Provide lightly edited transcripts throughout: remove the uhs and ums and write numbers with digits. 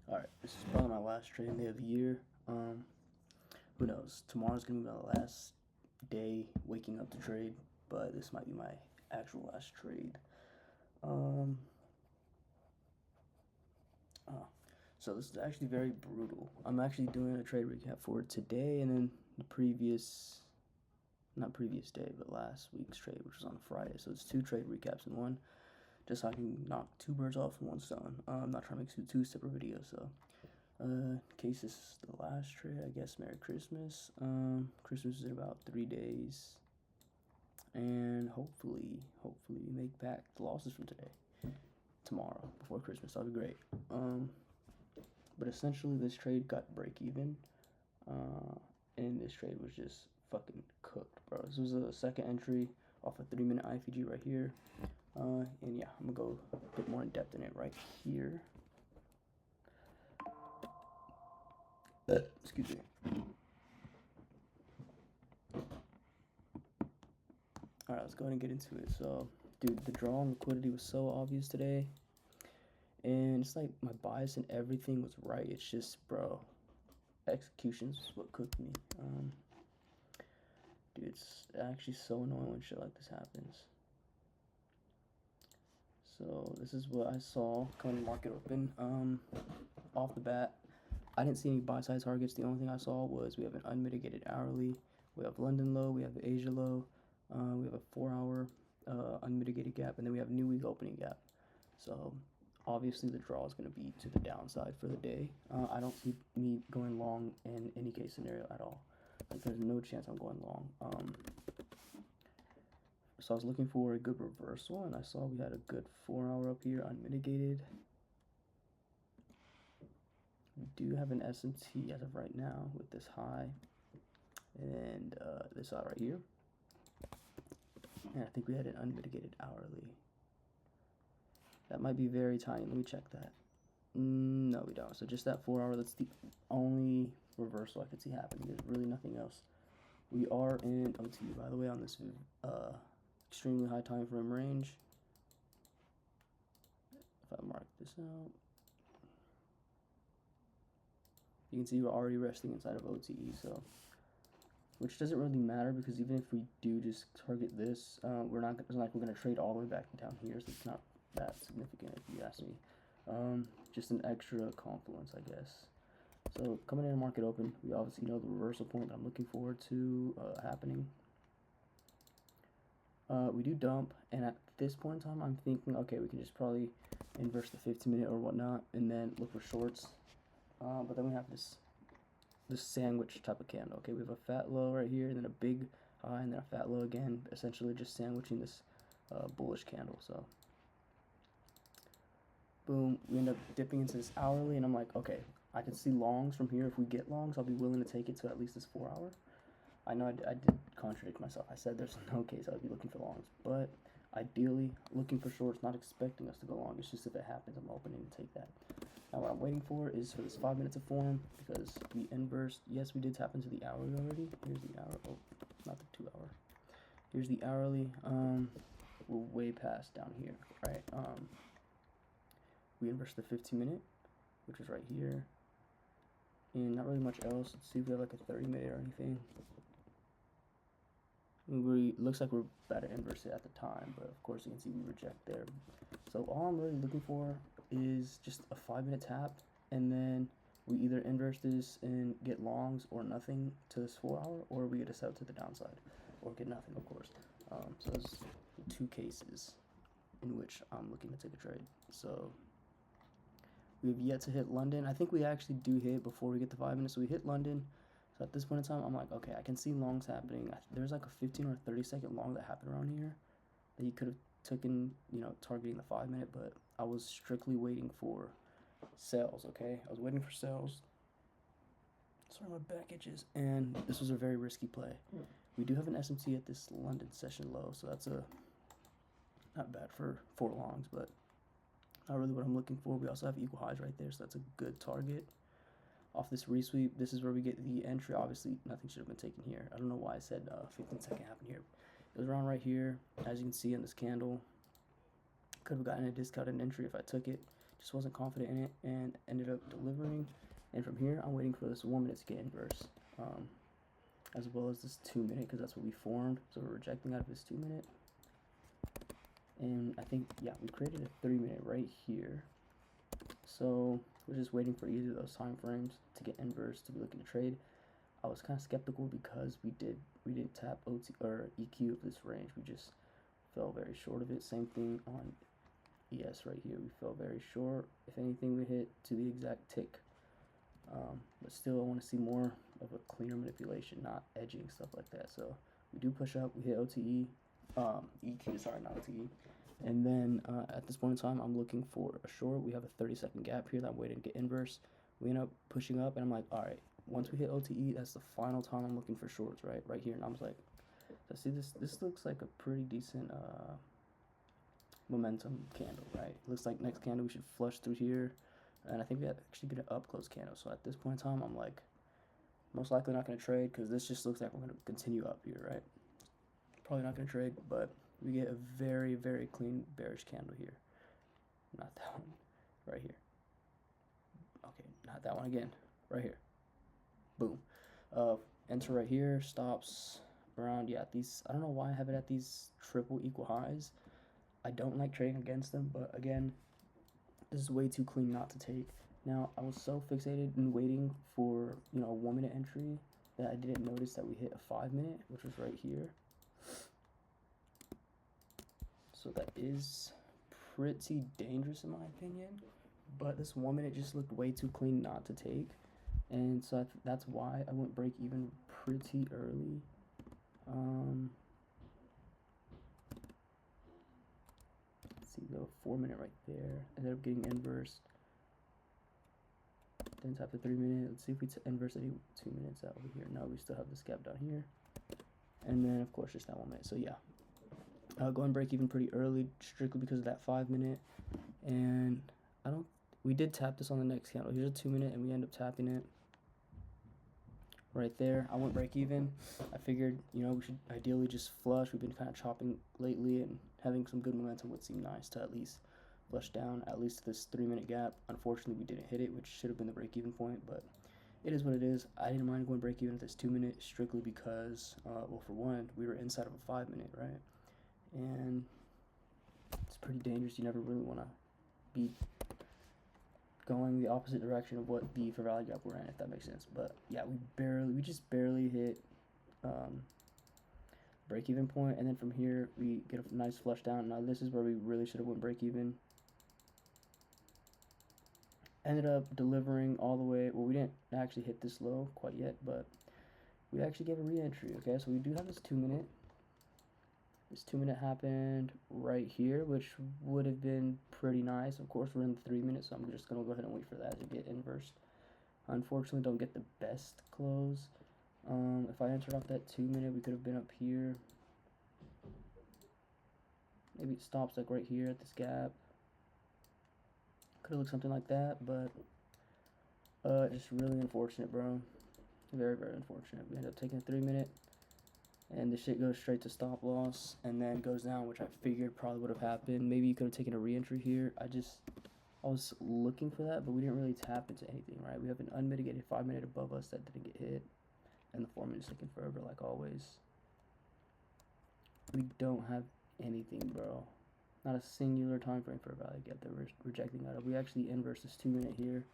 Alright, this is probably my last trading day of the year. Who knows? Tomorrow's gonna be my last day waking up to trade, but this might be my actual last trade. So this is actually very brutal. I'm actually doing a trade recap for today and then the not previous day, but last week's trade, which was on Friday. So it's 2 trade recaps in one, just so I can knock 2 birds off in one stone. I'm not trying to make 2 separate videos, so. In case this is the last trade, I guess Merry Christmas. Christmas is in about 3 days. And hopefully we make back the losses from today. Tomorrow, before Christmas, that'll be great. But essentially this trade got break even. And this trade was just fucking cooked, bro. This was a second entry off a 3-minute IFG right here. And yeah, I'm gonna go a bit more in depth in it right here. Excuse me. Alright, let's go ahead and get into it. So, dude, the draw on liquidity was so obvious today. And it's like my bias and everything was right. It's just, bro, execution's what cooked me. Dude, it's actually so annoying when shit like this happens. So, this is what I saw coming to market open. Off the bat, I didn't see any buy-side targets. The only thing I saw was we have an unmitigated hourly, we have London low, we have Asia low, we have a 4-hour unmitigated gap, and then we have new week opening gap. So obviously the draw is going to be to the downside for the day. I don't see me going long in any case scenario at all. Like, there's no chance I'm going long. So I was looking for a good reversal, and I saw we had a good 4-hour up here unmitigated. We do have an SMT as of right now with this high and this high right here. And I think we had an unmitigated hourly. That might be very tiny. Let me check that. No, we don't. So just that 4-hour, that's the only reversal I could see happening. There's really nothing else. We are in OT, by the way, on this extremely high time frame range. If I mark this out, you can see we're already resting inside of OTE, so, which doesn't really matter because even if we do just target this, it's not like we're going to trade all the way back down here, so it's not that significant if you ask me. Just an extra confluence, I guess. So coming in market open, we obviously know the reversal point that I'm looking forward to happening. We do dump, and at this point in time, I'm thinking, okay, we can just probably inverse the 15-minute or whatnot, and then look for shorts. But then we have this sandwich type of candle. Okay, we have a fat low right here, and then a big high, and then a fat low again, essentially just sandwiching this bullish candle. So boom, we end up dipping into this hourly, and I'm like, okay, I can see longs from here. If we get longs, I'll be willing to take it to at least this 4-hour. I know I did contradict myself. I said there's no case I'd be looking for longs, but ideally looking for shorts, not expecting us to go long. It's just if it happens, I'm opening to take that. Now what I'm waiting for is for this 5 minutes to form, because we inversed. Yes, we did tap into the hourly already. Here's the hour. Oh, not the 2-hour. Here's the hourly. We're way past down here, right? We inversed the 15-minute, which is right here, and not really much else. Let's see if we have like a 30-minute or anything. Looks like we're about to inverse it at the time, but of course you can see we reject there. So all I'm really looking for is just a 5-minute tap, and then we either inverse this and get longs or nothing to this 4-hour, or we get a sell to the downside, or get nothing, of course. So there's 2 cases in which I'm looking to take a trade. So we have yet to hit London. I think we actually do hit before we get to 5 minutes. So we hit London. So at this point in time, I'm like, okay, I can see longs happening. There's like a 15 or 30-second long that happened around here that you could have taken, targeting the 5-minute, but I was strictly waiting for sales, okay? I was waiting for sales. Sorry, my back itches. And this was a very risky play. We do have an SMT at this London session low, so that's not bad for 4 longs, but not really what I'm looking for. We also have equal highs right there, so that's a good target. Off this resweep, this is where we get the entry. Obviously, nothing should have been taken here. I don't know why I said 15-second happened here. It was around right here, as you can see in this candle. Could have gotten a discounted entry if I took it. just wasn't confident in it and ended up delivering. And from here, I'm waiting for this 1 minute to get inverse, as well as this 2 minute, because that's what we formed. So we're rejecting out of this 2 minute. And I think, yeah, we created a 3 minute right here. So we're just waiting for either of those time frames to get inverse to be looking to trade. I was kind of skeptical because we didn't tap OT or EQ of this range. We just fell very short of it. Same thing on ES right here. We fell very short. If anything, we hit to the exact tick. But still, I want to see more of a cleaner manipulation, not edging, stuff like that. So we do push up. We hit OTE, EQ, sorry, not OTE. And then at this point in time, I'm looking for a short. We have a 30-second gap here that I'm waiting to get inverse. We end up pushing up, and I'm like, all right, once we hit OTE, that's the final time I'm looking for shorts, right here. And I was like, so see, this looks like a pretty decent momentum candle, right? Looks like next candle we should flush through here, and I think we actually get an up close candle. So at this point in time, I'm like, most likely not going to trade because this just looks like we're going to continue up here, right? Probably not going to trade, but we get a very, very clean bearish candle here. Not that one, right here. Okay, not that one again, right here. Boom. Enter right here, stops around, yeah, these, I don't know why I have it at these triple equal highs. I don't like trading against them, but again, this is way too clean not to take. Now, I was so fixated in waiting for, you know, a 1 minute entry that I didn't notice that we hit a 5 minute, which was right here. So that is pretty dangerous in my opinion, but this 1 minute just looked way too clean not to take. And so that's why I went break even pretty early. Let's see, go 4 minute right there. Ended up getting inversed. Then tap the 3 minute. Let's see if we inverse any 2 minutes out over here. No, we still have this gap down here. And then of course just that 1 minute. So yeah, go and break even pretty early, strictly because of that 5 minute. And we did tap this on the next candle. Here's a 2 minute, and we end up tapping it right there. I went break even. I figured, you know, we should ideally just flush. We've been kind of chopping lately, and having some good momentum would seem nice to at least flush down at least this 3 minute gap. Unfortunately, we didn't hit it, which should have been the break even point, but it is what it is. I didn't mind going break even at this 2 minute strictly because, well, for one, we were inside of a 5 minute, right? And it's pretty dangerous. You never really want to be going the opposite direction of what the fair value gap we're in, if that makes sense. But yeah, we just barely hit break even point, and then from here we get a nice flush down. Now this is where we really should have went break even. Ended up delivering all the way. Well, we didn't actually hit this low quite yet, but we actually gave a re-entry. Okay, so we do have this 2 minute. This 2 minute happened right here, which would have been pretty nice. Of course, we're in the 3 minutes, so I'm just going to go ahead and wait for that to get inversed. Unfortunately, don't get the best close. If I entered off that 2 minute, we could have been up here. Maybe it stops like right here at this gap. Could have looked something like that, but it's really unfortunate, bro. Very, very unfortunate. We ended up taking a 3 minute. And the shit goes straight to stop loss and then goes down, which I figured probably would have happened. Maybe you could have taken a re-entry here. I was looking for that, but we didn't really tap into anything, right? We have an unmitigated 5 minute above us that didn't get hit, and the 4 minutes taking forever, like always. We don't have anything, bro. Not a singular time frame for a value gap that we're rejecting out of. We actually inverse this 2 minute here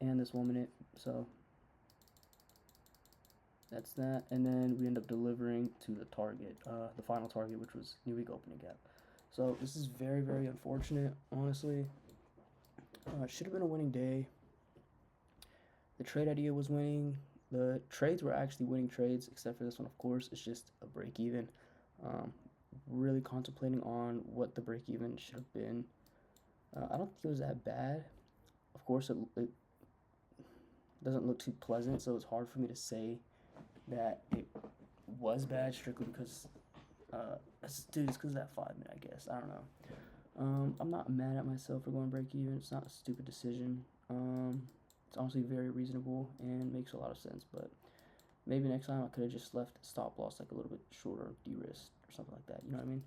and this 1 minute, so that's that. And then we end up delivering to the target, the final target, which was new week opening gap. So this is very, very unfortunate, honestly. It should have been a winning day. The trade idea was winning. The trades were actually winning trades, except for this one, of course. It's just a break even. Really contemplating on what the break even should have been. I don't think it was that bad. Of course, it doesn't look too pleasant, so it's hard for me to say that it was bad strictly because, dude, it's because of that 5 minute, I guess. I don't know. I'm not mad at myself for going break even. It's not a stupid decision. It's honestly very reasonable and makes a lot of sense, but maybe next time I could have just left stop loss like a little bit shorter, de-risked or something like that, you know what I mean?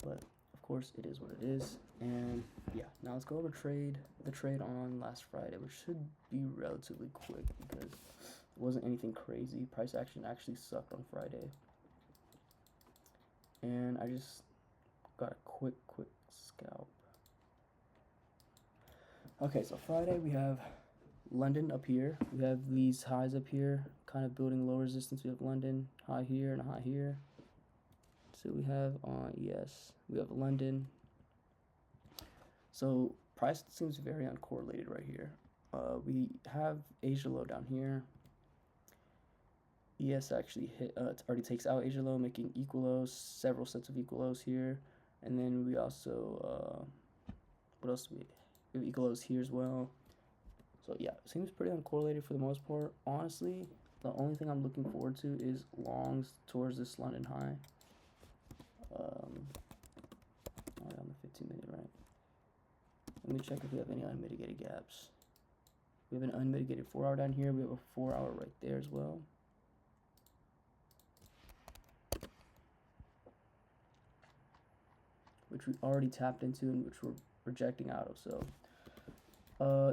But of course, it is what it is. And yeah, now let's go over the trade on last Friday, which should be relatively quick because it wasn't anything crazy. Price action actually sucked on Friday. And I just got a quick scalp. Okay, so Friday we have London up here. We have these highs up here, kind of building low resistance. We have London, high here and a high here. So we have on ES, we have London. So price seems very uncorrelated right here. We have Asia low down here. ES actually already takes out Asia low, making equal lows, several sets of equal lows here. And then we also, what else do we have? Equal lows here as well. So yeah, seems pretty uncorrelated for the most part. Honestly, the only thing I'm looking forward to is longs towards this London high. On the 15-minute, right? Let me check if we have any unmitigated gaps. We have an unmitigated 4-hour down here. We have a 4-hour right there as well. Which we already tapped into and which we're rejecting out of. So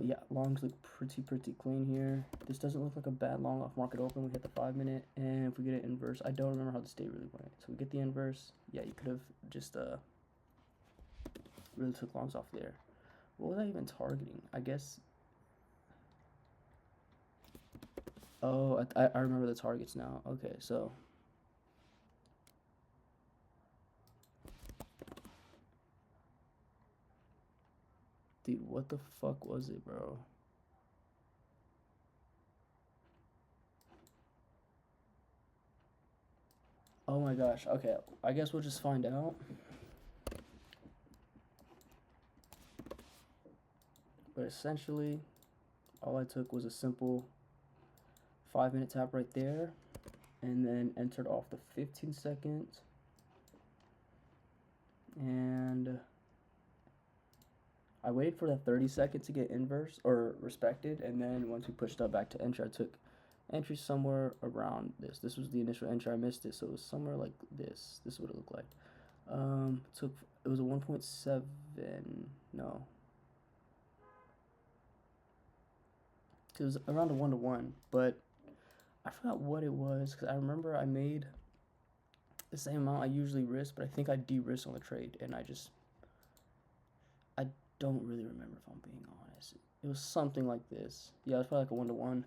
yeah, longs look pretty clean here. This doesn't look like a bad long off market open. We hit the 5-minute, and if we get an inverse, I don't remember how the day really went. So we get the inverse. Yeah, you could have just really took longs off there. What was I even targeting? I guess. Oh, I remember the targets now. Okay, so. Dude, what the fuck was it, bro? Oh my gosh. Okay, I guess we'll just find out. But essentially, all I took was a simple 5-minute tap right there, and then entered off the 15-second. And I waited for the 30-second to get inverse or respected, and then once we pushed up back to entry, I took entry somewhere around this. This was the initial entry. I missed it, so it was somewhere like this. This is what it looked like. It was a 1.7. No, it was around a 1-to-1, but I forgot what it was because I remember I made the same amount I usually risk, but I think I de-risked on the trade, and I don't really remember if I'm being honest. It was something like this. Yeah, it was probably like a 1-to-1.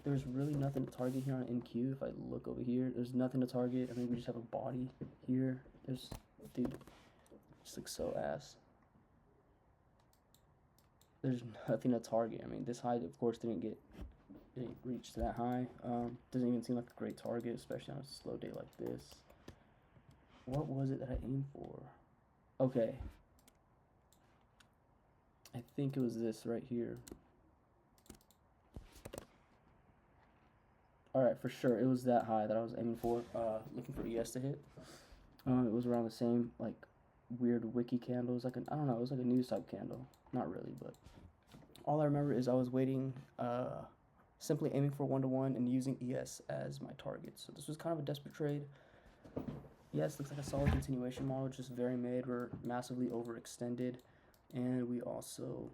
There's really nothing to target here on NQ. If I look over here, there's nothing to target. I think we just have a body here. Dude, just looks so ass. There's nothing to target. I mean, this high, of course, didn't reach that high. Doesn't even seem like a great target, especially on a slow day like this. What was it that I aimed for? Okay. I think it was this right here. Alright, for sure, it was that high that I was aiming for, looking for ES to hit. It was around the same, like, weird wiki candle. It was like I don't know, it was like a news type candle. Not really, but all I remember is I was waiting, simply aiming for 1-to-1 and using ES as my target. So this was kind of a desperate trade. Yes, looks like a solid continuation model, just very mid. We're massively overextended. And we also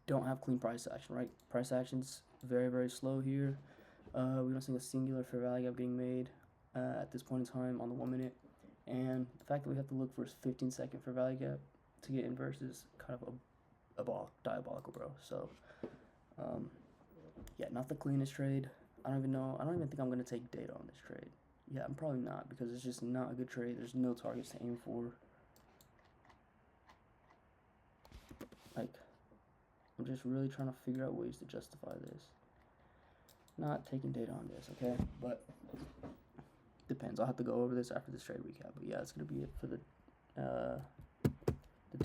don't have clean price action, right? Price action's very slow here. We don't see a singular fair value gap getting made at this point in time on the 1-minute. And the fact that we have to look for a 15-second fair value gap to get inverse is kind of diabolical, bro. So, yeah, not the cleanest trade. I don't even think I'm going to take data on this trade. Yeah, I'm probably not because it's just not a good trade. There's no targets to aim for. Like, I'm just really trying to figure out ways to justify this. Not taking data on this, okay? But depends. I'll have to go over this after this trade recap. But yeah, that's gonna be it for the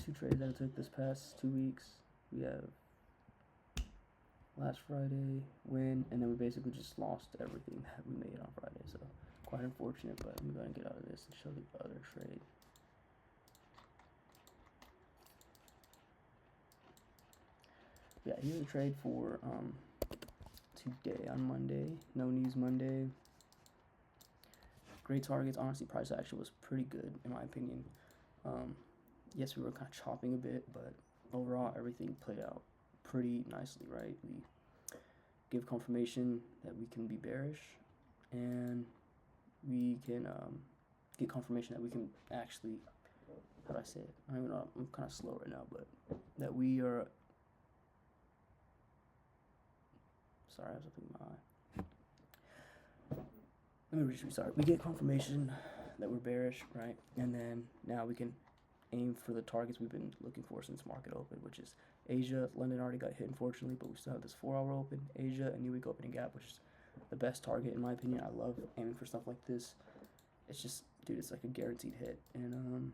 2 trades that I took this past 2 weeks. We have last Friday win, and then we basically just lost everything that we made on Friday. So quite unfortunate, but I'm gonna get out of this and show the other trade. Yeah, here's a trade for today on Monday. No news Monday. great targets. Honestly, price action was pretty good in my opinion. Yes, we were kind of chopping a bit, but overall everything played out pretty nicely, right? We give confirmation that we can be bearish, and we can get confirmation that we can actually, how do I say it? I don't even know. I'm kind of slow right now, but that we are. Sorry, I was looking at my eye. Let me just restart. We get confirmation that we're bearish, right? And then now we can aim for the targets we've been looking for since market open, which is Asia. London already got hit, unfortunately, but we still have this 4-hour open. Asia and New Week opening gap, which is the best target in my opinion. I love aiming for stuff like this. It's just, dude, it's like a guaranteed hit. And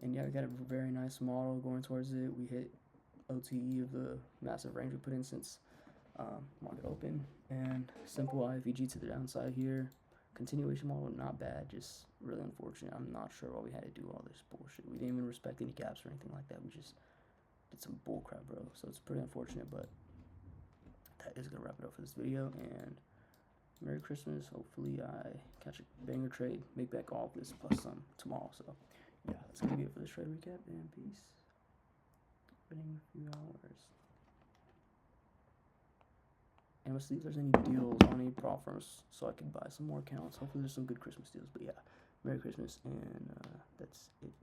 yeah, we got a very nice model going towards it. We hit OTE of the massive range we put in since market open, and simple IFVG to the downside here. Continuation model, not bad, just really unfortunate. I'm not sure why we had to do all this bullshit. We didn't even respect any gaps or anything like that. We just did some bullcrap, bro. So it's pretty unfortunate, but that is gonna wrap it up for this video, and Merry Christmas. Hopefully I catch a banger trade, make back all of this plus some tomorrow. So yeah, that's gonna be it for this trade recap, and peace. Opening a few hours. And let's see if there's any deals on any prop firms so I can buy some more accounts. Hopefully there's some good Christmas deals. But yeah, Merry Christmas, and that's it.